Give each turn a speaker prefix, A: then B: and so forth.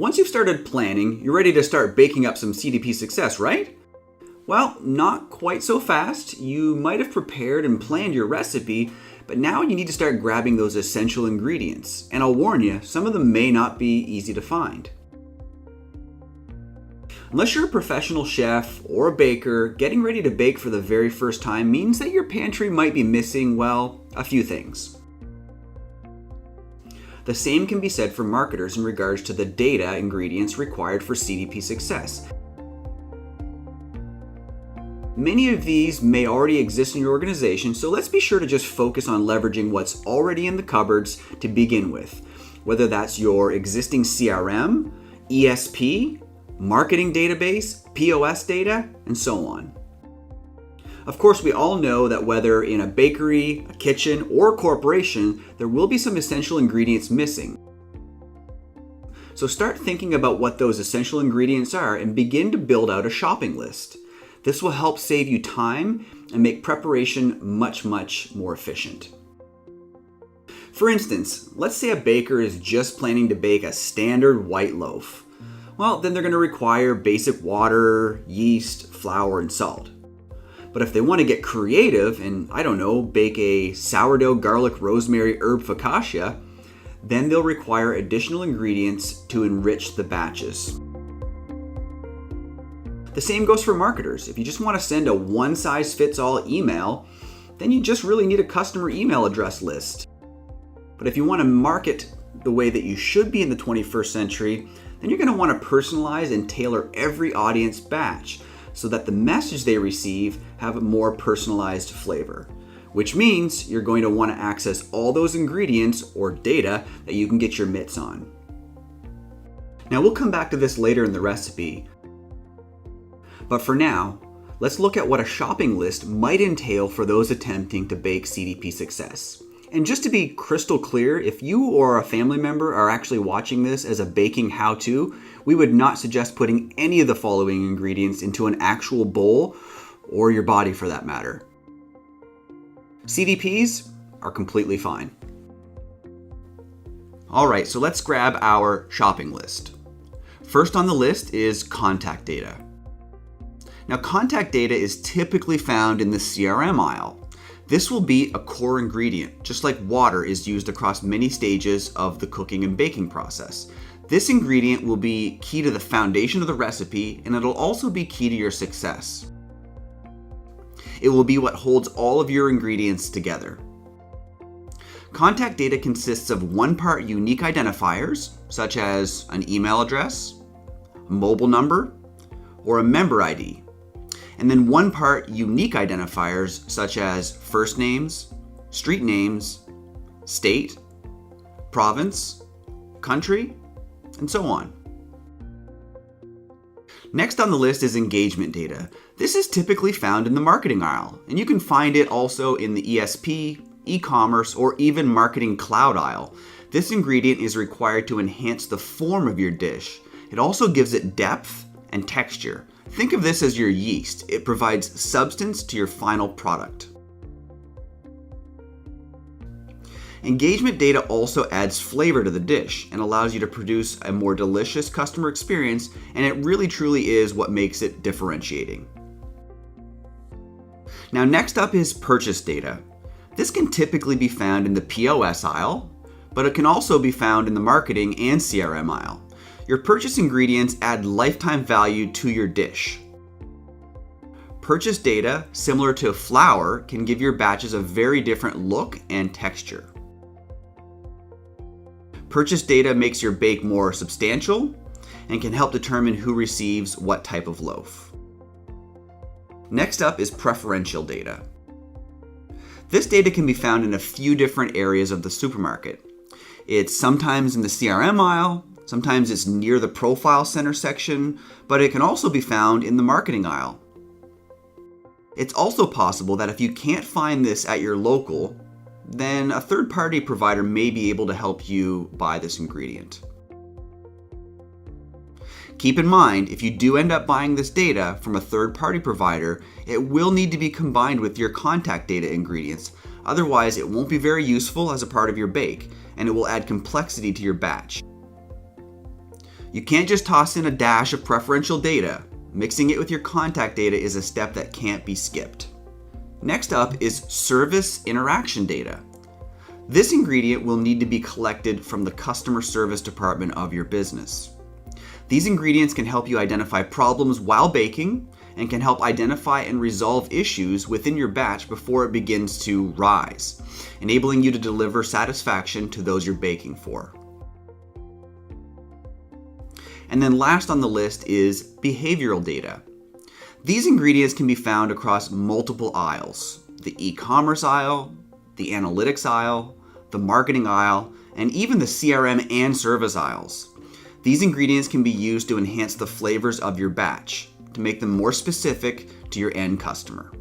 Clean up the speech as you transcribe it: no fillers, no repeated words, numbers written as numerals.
A: once you've started planning, you're ready to start baking up some CDP success, right? Well, not quite so fast. You might have prepared and planned your recipe, but now you need to start grabbing those essential ingredients. And I'll warn you, some of them may not be easy to find. Unless you're a professional chef or a baker, getting ready to bake for the very first time means that your pantry might be missing, well, a few things. The same can be said for marketers in regards to the data ingredients required for CDP success. Many of these may already exist in your organization, so let's be sure to just focus on leveraging what's already in the cupboards to begin with, whether that's your existing CRM, ESP, marketing database, POS data, and so on. Of course, we all know that whether in a bakery, a kitchen, or a corporation, there will be some essential ingredients missing. So start thinking about what those essential ingredients are and begin to build out a shopping list. This will help save you time and make preparation much more efficient. For instance, let's say a baker is just planning to bake a standard white loaf. Well, then they're going to require basic water, yeast, flour, and salt. But if they want to get creative and, bake a sourdough garlic rosemary herb focaccia, then they'll require additional ingredients to enrich the batches. The same goes for marketers. If you just want to send a one-size-fits-all email, then you just really need a customer email address list. But if you want to market the way that you should be in the 21st century, then you're going to want to personalize and tailor every audience batch so that the message they receive have a more personalized flavor, which means you're going to want to access all those ingredients or data that you can get your mitts on. Now, we'll come back to this later in the recipe, but for now, let's look at what a shopping list might entail for those attempting to bake CDP success. And just to be crystal clear, if you or a family member are actually watching this as a baking how-to, we would not suggest putting any of the following ingredients into an actual bowl, or your body for that matter. CDPs are completely fine. All right, so let's grab our shopping list. First on the list is contact data. Now, contact data is typically found in the CRM aisle. This will be a core ingredient, just like water is used across many stages of the cooking and baking process. This ingredient will be key to the foundation of the recipe, and it'll also be key to your success. It will be what holds all of your ingredients together. Contact data consists of one part unique identifiers, such as an email address, a mobile number, or a member ID. And then one part unique identifiers such as first names, street names, state, province, country, and so on. Next on the list is engagement data. This is typically found in the marketing aisle, and you can find it also in the ESP, e-commerce, or even marketing cloud aisle. This ingredient is required to enhance the form of your dish. It also gives it depth and texture. Think of this as your yeast. It provides substance to your final product. Engagement data also adds flavor to the dish and allows you to produce a more delicious customer experience, and it really truly is what makes it differentiating. Now, next up is purchase data. This can typically be found in the POS aisle, but it can also be found in the marketing and CRM aisle. Your purchase ingredients add lifetime value to your dish. Purchase data, similar to flour, can give your batches a very different look and texture. Purchase data makes your bake more substantial and can help determine who receives what type of loaf. Next up is preferential data. This data can be found in a few different areas of the supermarket. It's sometimes in the CRM aisle, sometimes it's near the profile center section, but it can also be found in the marketing aisle. It's also possible that if you can't find this at your local, then a third-party provider may be able to help you buy this ingredient. Keep in mind, if you do end up buying this data from a third-party provider, it will need to be combined with your contact data ingredients. Otherwise, it won't be very useful as a part of your bake, and it will add complexity to your batch. You can't just toss in a dash of preferential data. Mixing it with your contact data is a step that can't be skipped. Next up is service interaction data. This ingredient will need to be collected from the customer service department of your business. These ingredients can help you identify problems while baking and can help identify and resolve issues within your batch before it begins to rise, enabling you to deliver satisfaction to those you're baking for. And then last on the list is behavioral data. These ingredients can be found across multiple aisles: the e-commerce aisle, the analytics aisle, the marketing aisle, and even the CRM and service aisles. These ingredients can be used to enhance the flavors of your batch, to make them more specific to your end customer.